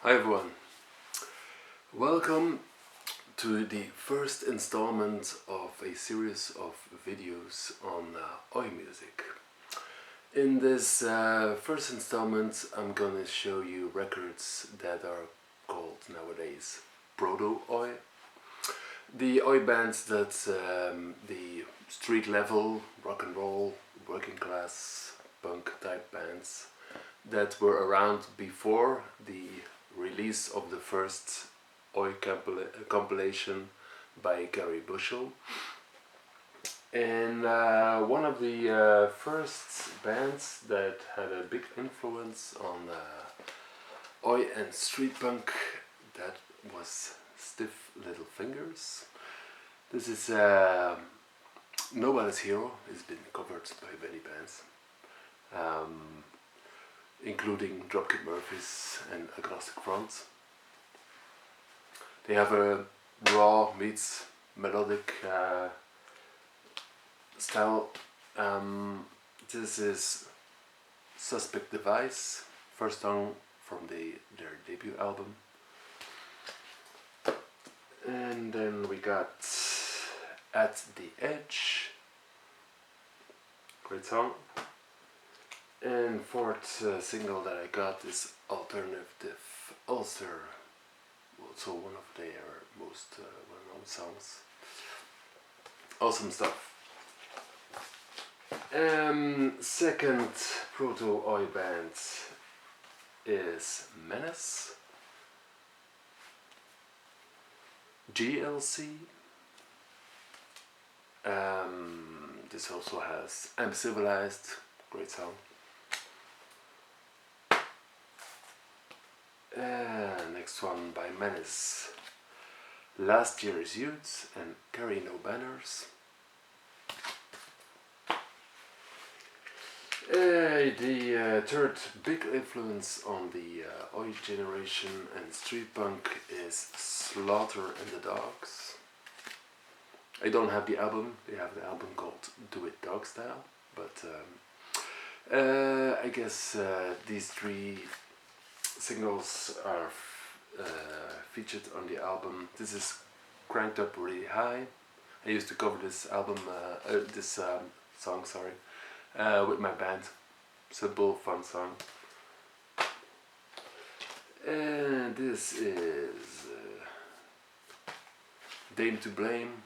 Hi everyone, welcome to the first installment of a series of videos on Oi music. In this first installment I'm gonna show you records that are called nowadays proto-Oi. The Oi bands that the street level, rock and roll, working class, punk type bands that were around before the release of the first Oi compilation by Gary Bushell. And one of the first bands that had a big influence on Oi and street punk, that was Stiff Little Fingers. This is Nobody's Hero. It's been covered by many bands. Including Dropkick Murphys and Agnostic Front. They have a raw meets melodic style. This is Suspect Device, first song from their debut album. And then we got At the Edge, great song. And fourth single that I got is Alternative Ulcer, also one of their most well-known songs. Awesome stuff. Second proto-Oi band is Menace, GLC. This also has I'm Civilized, great song. Next one by Menace, Last Year's Youth and Carry No Banners. The third big influence on the Oi generation and street punk is Slaughter and the Dogs. I don't have the album, they have the album called Do It Dog Style, but I guess these three singles are featured on the album. This is Cranked Up Really High. I used to cover this album, song, with my band. Simple, fun song. And this is Dame to Blame.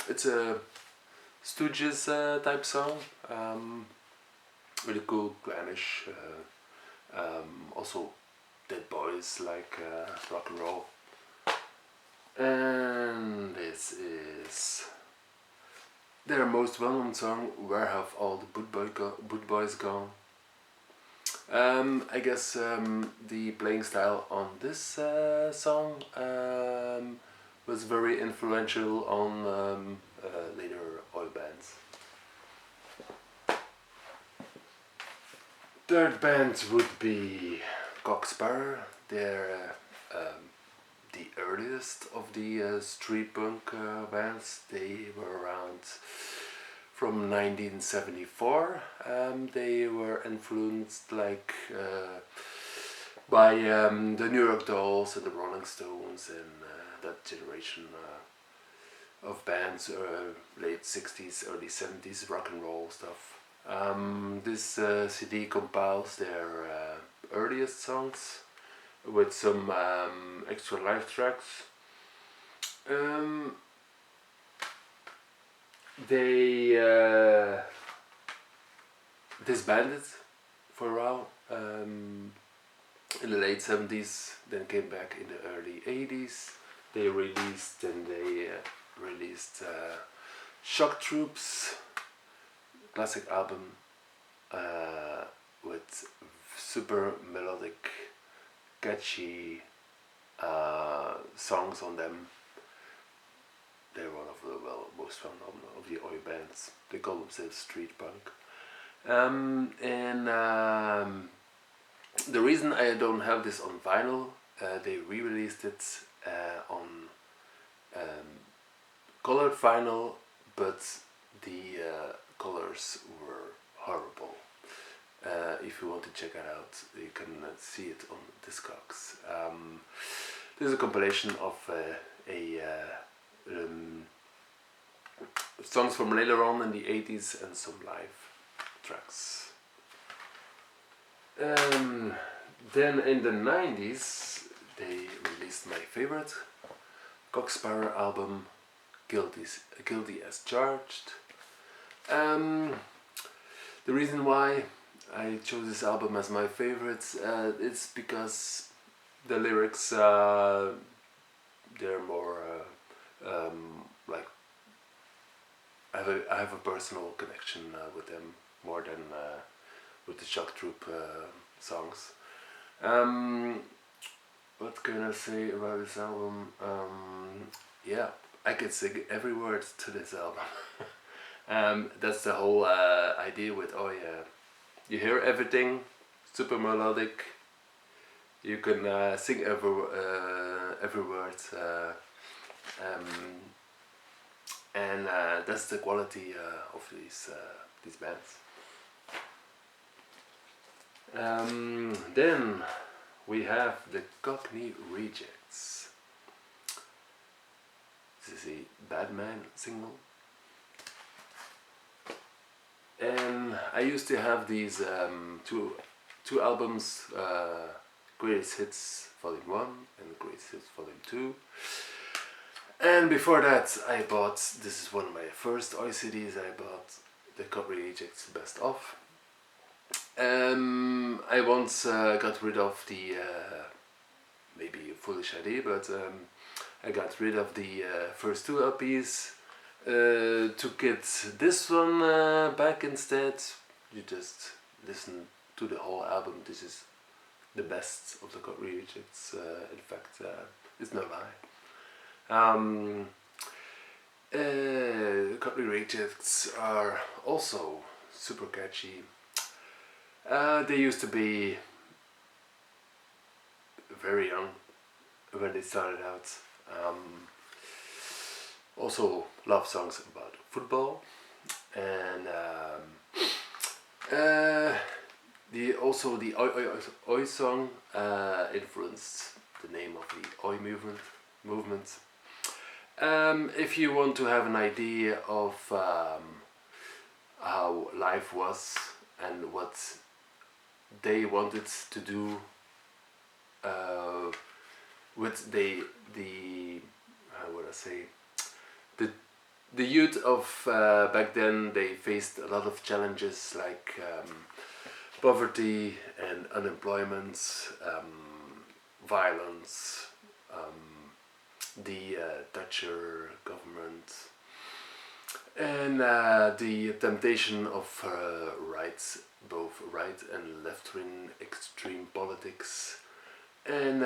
It's a Stooges type song. Really cool, glamish. Also Dead Boys like rock and roll. And this is their most well-known song, Where Have All the Boot Boys Gone? I guess the playing style on this song was very influential on later Oi bands. Third band would be Cock Sparrer. They're the earliest of the street punk bands. They were around from 1974. They were influenced by the New York Dolls and the Rolling Stones and that generation of bands, late 60s, early 70s rock and roll stuff. This CD compiles their earliest songs with some extra live tracks. They disbanded for a while in the late 70s, then came back in the early 80s. They released Shock Troops, classic album with super melodic, catchy songs on them. They're one of the most well-known of the Oi bands. They call themselves street punk. The reason I don't have this on vinyl, they re-released it on colored vinyl, but the colors were horrible. If you want to check it out, you can see it on Discogs. This is a compilation of songs from later on in the 80s and some live tracks. Then in the 90s they released my favorite Cock Sparrer album, Guilty as Charged. The reason why I chose this album as my favorite is because the lyrics they're more like I have a personal connection with them more than with the Shock Troop songs. What can I say about this album? Yeah, I could sing every word to this album. That's the whole idea with Oi. You hear everything, super melodic. You can sing every word, and that's the quality of these bands. Then we have the Cockney Rejects. This is a Badman single. And I used to have these two albums, Greatest Hits Volume 1 and Greatest Hits Volume 2. And before that I bought, this is one of my first Oi CDs, I bought the Cockney Rejects Best Of. I once got rid of the, maybe a foolish idea, but I got rid of the first two LPs to get this one back instead. You just listen to the whole album. This is the best of the Cockney Rejects, in fact, it's no lie. The Cockney Rejects are also super catchy. They used to be very young when they started out. Also love songs about football, and the Oi song influenced the name of the Oi movement. If you want to have an idea of how life was and what they wanted to do with the how would I say, the youth of back then, they faced a lot of challenges like poverty and unemployment, violence, the Thatcher government, and the temptation of both right and left-wing extreme politics. And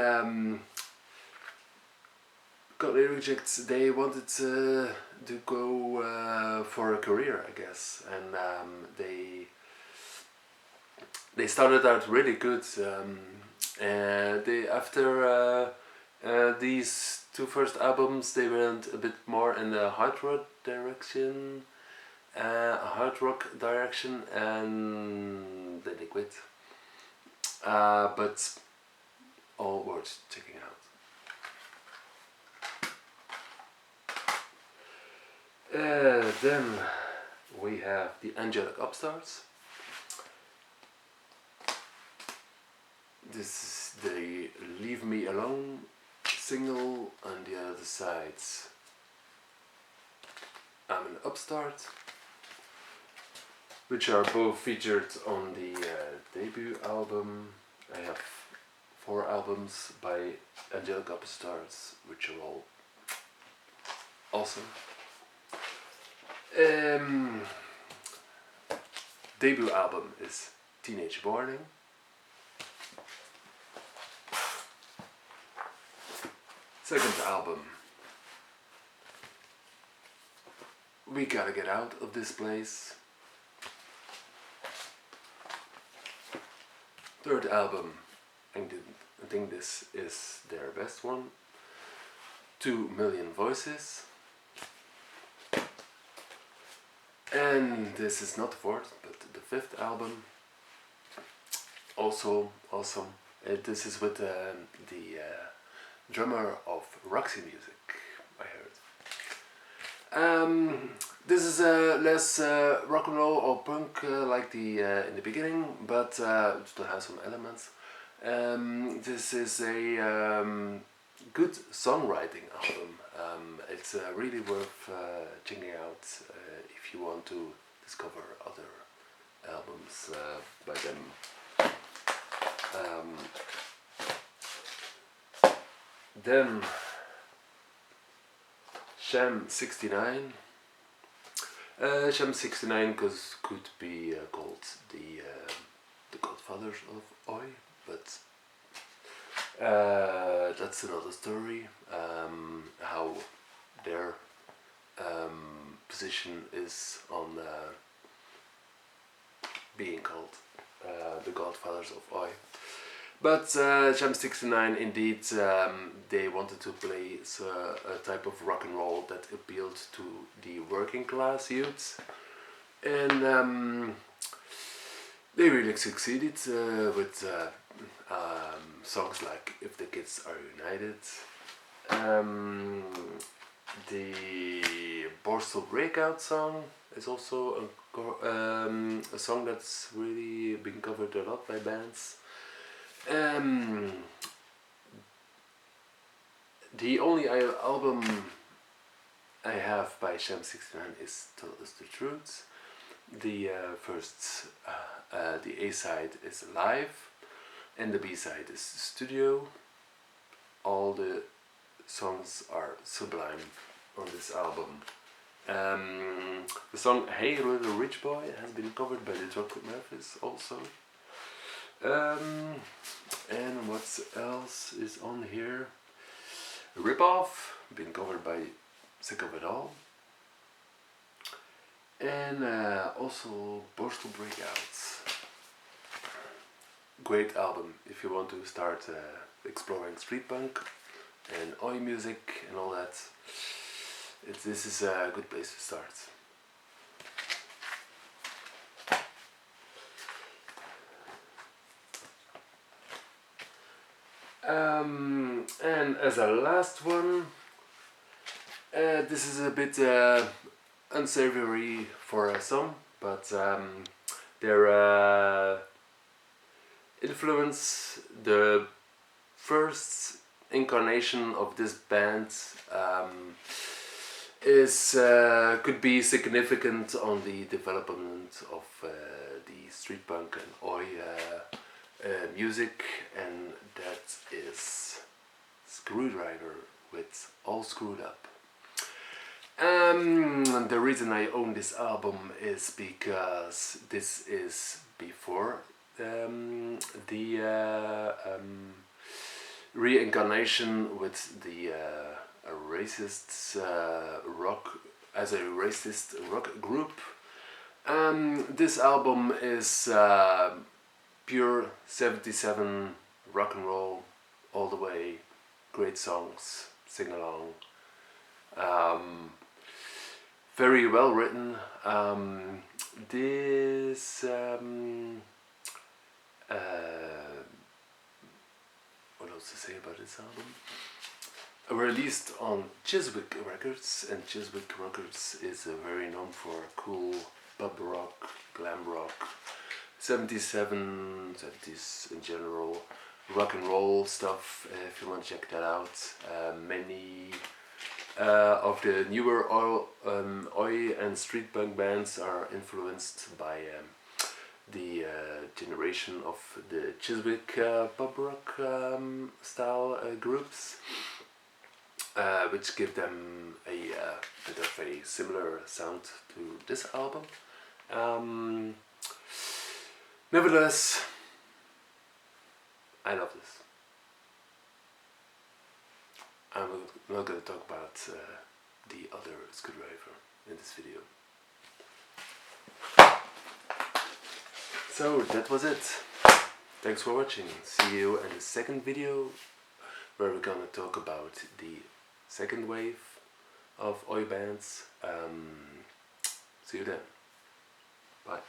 Cockney Rejects, they wanted to go for a career, I guess, and they started out really good. And they, after these two first albums, they went a bit more in the hard rock direction, and then they quit. But all worth checking out. Then we have the Angelic Upstarts. This is the Leave Me Alone single, on the other side I'm an Upstart, which are both featured on the debut album. I have 4 albums by Angelic Upstarts, which are all awesome. Debut album is Teenage Warning. Second album, We Gotta Get Out of This Place. Third album, I think this is their best one, 2 Million Voices. And this is not the fourth, but the 5th album, also awesome. This is with the drummer of Roxy Music, I heard. This is less rock and roll or punk like the in the beginning, but it still has some elements. This is a good songwriting album. It's really worth checking out if you want to discover other albums by them. Then Sham 69. Sham 69 could be called the Godfathers of Oi, but that's another story. How their position is on being called the Godfathers of Oi. But Sham 69 indeed, they wanted to play a type of rock and roll that appealed to the working class youths, and they really succeeded with songs like If the Kids Are United, the Borstal Breakout song is also a song that's really been covered a lot by bands. The only album I have by Sham 69 is Tell Us the Truth. The the A side is Live, and the B side is Studio. All the songs are sublime on this album. The song Hey Little Rich Boy has been covered by the Chocolate Memphis also. And what else is on here? Rip Off, been covered by Sick of It All. And also Borstal Breakouts. Great album if you want to start exploring street punk and oi music and all that. This is a good place to start. And as a last one, this is a bit unsavory for some, but their influence, the first incarnation of this band is could be significant on the development of the street punk and oi music, and that is Screwdriver with All Screwed Up. The reason I own this album is because this is before the reincarnation with the racist rock as a racist rock group. This album is pure 77 rock and roll all the way, great songs, sing along, very well written. This what else to say about this album? Released on Chiswick Records, and Chiswick Records is very known for cool pub rock, glam rock, 70s in general, rock and roll stuff. If you want to check that out, many of the newer oi and street punk bands are influenced by the generation of the Chiswick pub rock style groups, which give them a bit of a similar sound to this album. Nevertheless, I love this. I'm not going to talk about the other Screwdriver in this video. So that was it. Thanks for watching. See you in the second video, where we're gonna talk about the second wave of oi bands. See you then. Bye.